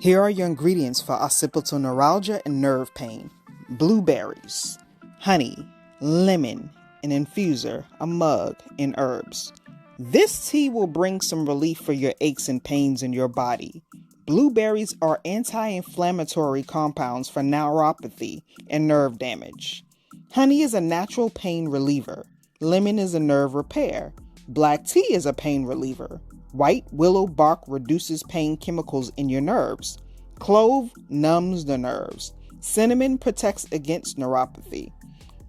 Here are your ingredients for occipital neuralgia and nerve pain. Blueberries, honey, lemon, an infuser, a mug, and herbs. This tea will bring some relief for your aches and pains in your body. Blueberries are anti-inflammatory compounds for neuropathy and nerve damage. Honey is a natural pain reliever. Lemon is a nerve repair. Black tea is a pain reliever. White willow bark reduces pain chemicals in your nerves. Clove numbs the nerves. Cinnamon protects against neuropathy.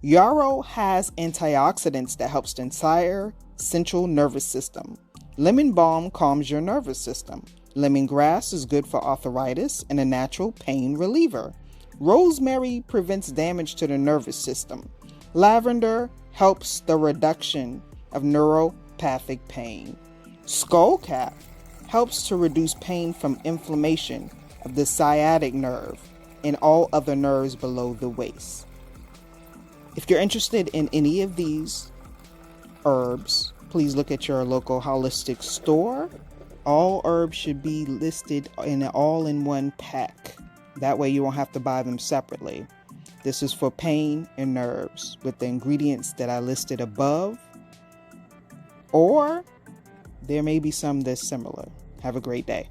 Yarrow has antioxidants that helps the entire central nervous system. Lemon balm calms your nervous system. Lemongrass is good for arthritis and a natural pain reliever. Rosemary prevents damage to the nervous system. Lavender helps the reduction of neuropathic pain. Skullcap helps to reduce pain from inflammation of the sciatic nerve and all other nerves below the waist. If you're interested in any of these herbs, please look at your local holistic store. All herbs should be listed in an all-in-one pack. That way you won't have to buy them separately. This is for pain and nerves with the ingredients that I listed above, or there may be some that's similar. Have a great day.